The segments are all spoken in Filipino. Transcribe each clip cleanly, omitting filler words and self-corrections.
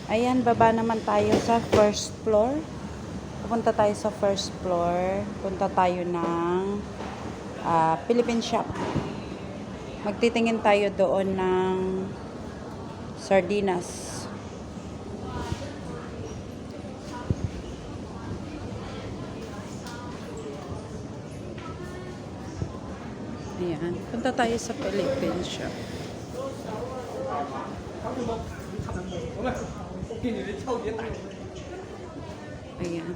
Ayan, baba naman tayo sa first floor. Pupunta tayo sa first floor. Punta tayo ng Philippine shop. Magtitingin tayo doon ng sardinas. Ayan, punta tayo sa Philippine shop. Ayan.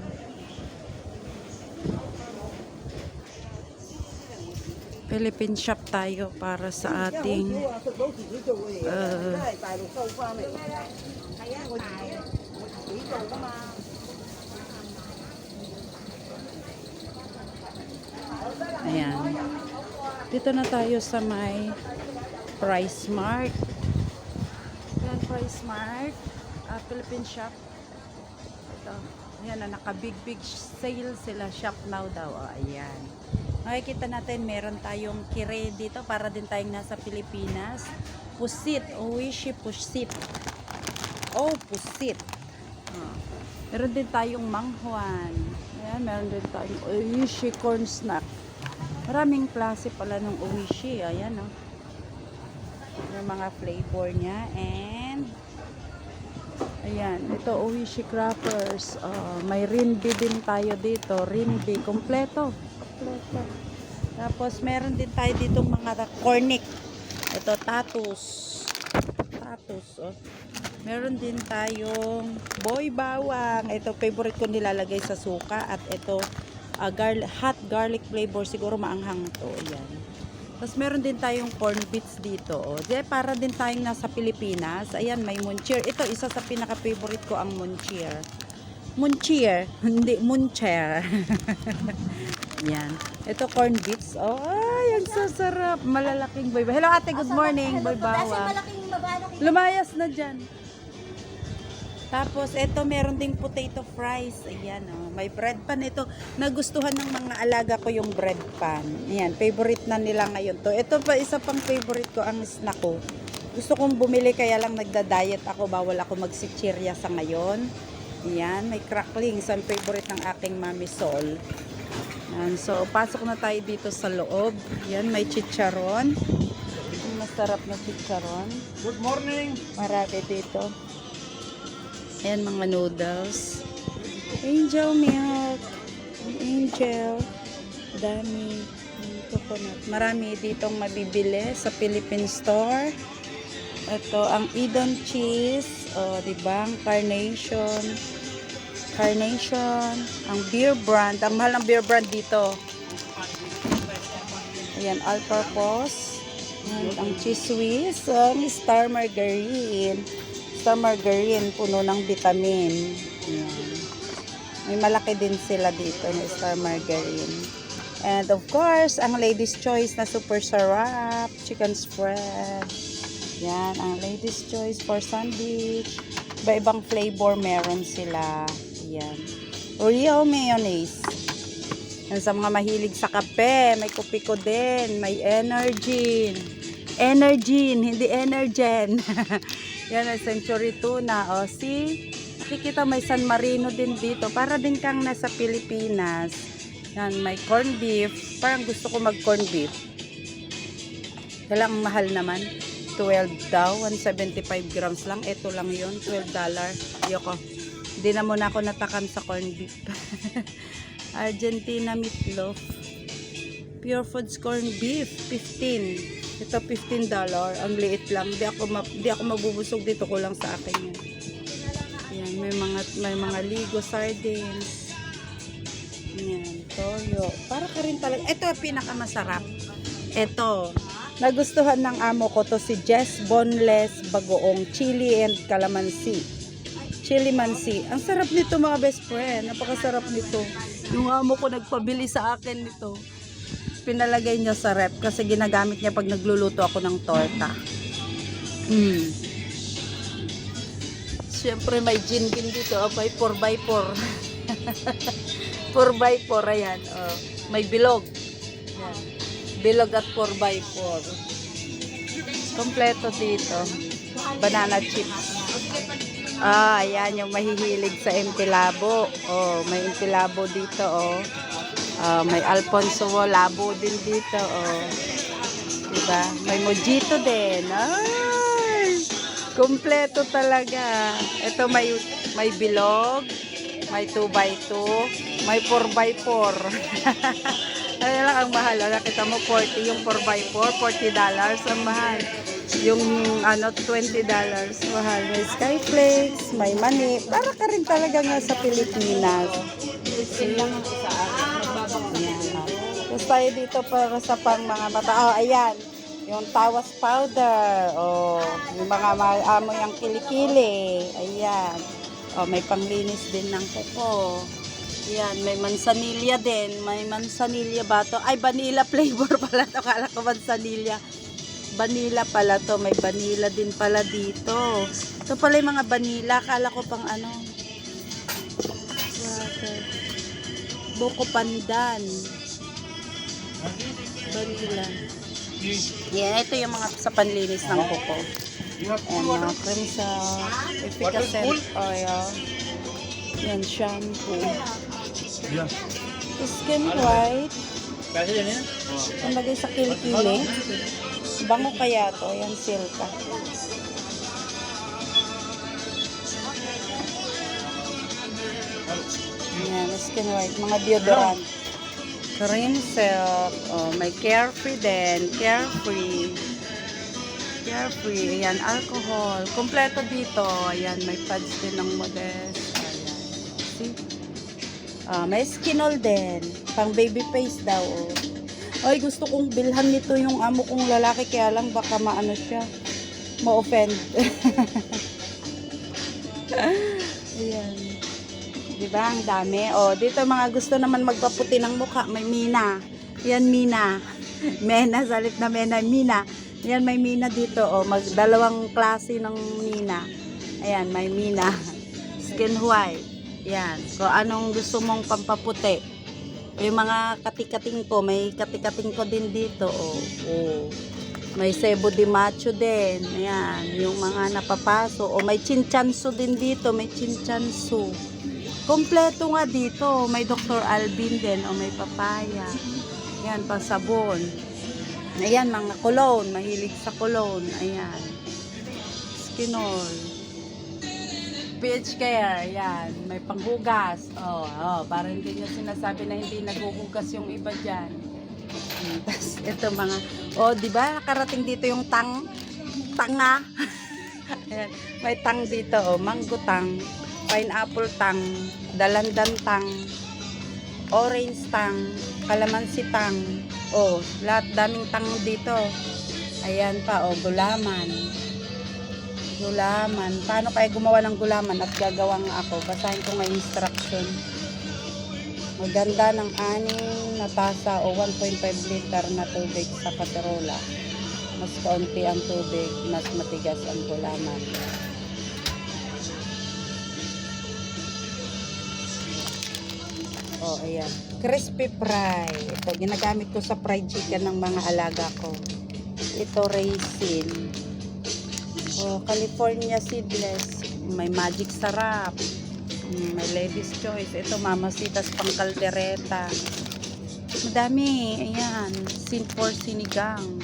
Philippine shop tayo para sa ating ayan. Dito na tayo sa may Price Mart. Ayan, Price Mart. Philippine shop. Ito. Ayan na, naka-big sale sila. Shop now daw. O, ayan. Makikita natin, meron tayong kire dito para din tayong nasa Pilipinas. Pusit. Oishi pusit. Oh, pusit. Meron din tayong manghuan. Ayan, meron din tayong oishi corn snack. Maraming klase pala ng oishi. Ayan, o. Yung mga flavor niya. And ayan, ito oishi crackers. May rinbi din tayo dito. Rinbi, kompleto. Tapos meron din tayo ditong mga cornic. Ito tatus. Oh. Meron din tayong boy bawang. Ito favorite ko nilalagay sa suka. At ito hot garlic flavor. Siguro maanghang to. Ayan. Tapos meron din tayong corn beets dito. Oh. Para din tayong nasa Pilipinas. Ayan, may munchier. Ito, isa sa pinaka-favorite ko ang munchier. Munchier. Hindi, munchier. Yan. Ito, corn beets. Oh, ay, ang sasarap. Malalaking boy. Hello, ate. Good morning. Boy bawa. Lumayas na dyan. Tapos, ito, meron ding potato fries. Ayan, oh. May bread pan. Ito, nagustuhan ng mga alaga ko yung bread pan. Ayan, favorite na nila ngayon to. Ito pa, isa pang favorite ko, ang snack ko. Gusto kong bumili, kaya lang nagda-diet ako. Bawal ako magsichirya sa ngayon. Ayan, may cracklings. Ang favorite ng aking Mami Sol. Ayan, so, pasok na tayo dito sa loob. Ayan, may chicharon. Masarap na chicharon. Good morning. Marami dito. Ayan, mga noodles. Angel milk. Angel. Dami. Coconut. Marami ditong mabibili sa Philippine store. Ito, ang Edam cheese. O, diba? Carnation. Ang beer brand. Ang mahal ng beer brand dito. Ayan, all-purpose. Ang cheese whiz. Ang star margarine. Star margarine, puno ng vitamin. Ayan. May malaki din sila dito na star margarine. And of course, ang ladies choice na super sarap. Chicken spread. Yan, ang ladies choice for sandwich. Iba-ibang flavor meron sila. Yan. Real mayonnaise. Yan, sa mga mahilig sa kape, may kupiko din. May Energin. Energin, hindi Energen. Yan, Century Tuna. O, see? Nakikita may San Marino din dito. Para din kang nasa Pilipinas. Yan, may corn beef. Parang gusto ko mag corn beef. Kailang mahal naman. 12 daw. 175 grams lang. Ito lang yun. $12. Yoko. Hindi na muna ako natakam sa corn beef. Argentina meatloaf. Pure Foods corn beef. 15. Ito $15. Ang liit lang. Di ako mabubusog dito, ko lang sa akin yan. Yan, may mga Ligo sardines. Yan, toyo. Para ka rin talaga. Ito pinakamasarap. Ito. Nagustuhan ng amo ko to, si Jess Boneless Bagoong Chili and Calamansi. Chili mansi. Ang sarap nito, mga best friend. Napakasarap nito. Yung amo ko nagpabili sa akin nito. Pinalagay niya sa rep kasi ginagamit niya pag nagluluto ako ng torta. Siyempre may gin din dito. May 4x4. 4x4. Ayan. May bilog. Ayan. Bilog at 4x4. Kompleto dito. Banana chips. Ayan, yung mahihilig sa empilabo. Oh, may empilabo dito, oh. May Alfonso Labo din dito, oh. Diba? May mojito din. Ay! Kumpleto talaga. Ito may bilog, may 2x2, may 4x4. Ano lang ang mahal. Nakita mo 40 yung 4x4, $40 ang mahal. Yung $20 mahal. May Skyflakes, may mani. Para ka rin talaga nga sa Pilipinas. Ayan. Tapos tayo dito para sa pang mga mata. Oh, ayan. Yung tawas powder. Oh, yung mga maamoy ang kilikili. Ayan. Oh, may panglinis din ng kuko. Ayan, may mansanilya din. May mansanilya ba to? Ay, vanilla flavor pala to. Kala ko mansanilya. Vanilla pala to. May vanilla din pala dito. Ito pala yung mga vanilla. Kala ko pang ano. Water. Buko pandan. Vanilla. Yan, ito yung mga sa panlinis ng kuko. Ayan, mga cream sa efficacent oil. Yan, shampoo. Skin white. Ang lagay sa kilikili. Bango kaya to. Yan, silka. Yan, skin white. Mga deodorant. Cream silk. Oh, may carefree din. Carefree. Carefree. Ayan, alcohol. Kompleto dito. Ayan, may pads din ng Modest. Ayan. See? May skinol din. Pang baby face daw. Oh. Ay, gusto kong bilhan nito yung amo kong lalaki. Kaya lang baka maano siya. Ma-offend. Ayan. Diba? Ang dami. O, dito mga gusto naman magpaputi ng mukha. May Mina. Yan, Mina. Mena, salit na Mena. Mina. Yan, may Mina dito. O, dalawang klase ng Mina. Ayan, may Mina. Skin white. Yan. Kung anong gusto mong pampaputi. Yung mga katikating ko. May katikating ko din dito. O. May Sebo de Macho din. Ayan. Yung mga napapaso. O, may Chinchanso din dito. May Chinchanso. Kompleto nga dito. May Dr. Alvin din. O may papaya. Ayan, pasabon. Ayan, mga cologne. Mahilig sa cologne. Ayan. Skinol. PH Care. Ayan. May panghugas. Para hindi nyo sinasabi na hindi naghuhugas yung iba dyan. Tapos, ito mga, diba? Karating dito yung tanga. Ayan. May tang dito. Mango tang. Pineapple tang, dalandan tang, orange tang, kalamansi tang. Lahat daming tang dito. Ayan pa, gulaman. Gulaman. Paano kaya gumawa ng gulaman at gagawang ako? Basahin ko nga instruction. Maganda ng 6 na tasa o 1.5 liter na tubig sa kaserola. Mas kaunti ang tubig, mas matigas ang gulaman. Ayan. Crispy fry. Ito, ginagamit ko sa fried chicken ng mga alaga ko. Ito, raisin. California seedless. May magic sarap. May lady's choice. Ito, mamasitas pang kaldereta. Madami. Ayan. For sinigang.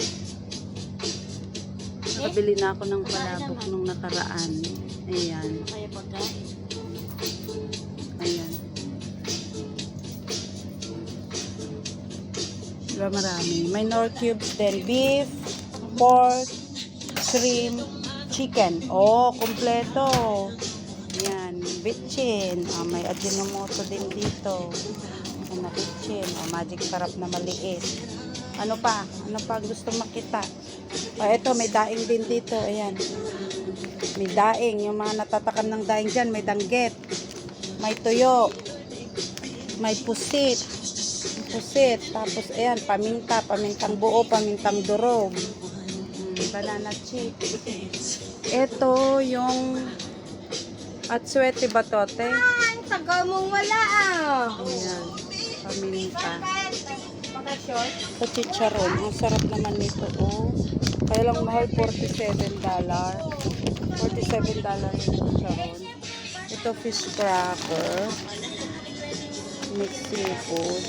Nakabili na ako ng palabok nung nakaraan. Ayan. Ayan. Marami. May Knorr cubes din. Beef, pork, shrimp, chicken. Kompleto. Yan. Bitchin. May Ajinomoto din dito. May bitchin. Magic sarap na maliit. Ano pa? Ano pa gusto makita? Ito, may daing din dito. Ayan. May daing. Yung mga natatakan ng daing dyan, may danggit. May tuyo. May pusit. Tapos ayan, pamintang buo, pamintang durog, banana chips. Ito yung atsuete batote. Tagal mong wala Ayan, paminta. Ito chicharon, ang sarap naman nito. Kaya lang mahal, $47. $47 yung chicharon. Ito fish cracker. Mixed seafood.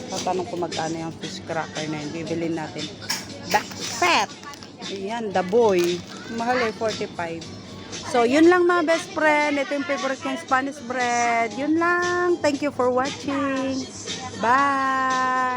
Tatanong ko magkano yung fish cracker na yun. Bibilin natin. Back fat. Ayan, the boy. Mahal eh, 45. So, yun lang mga best friend. Ito yung favorite kong Spanish bread. Yun lang. Thank you for watching. Bye!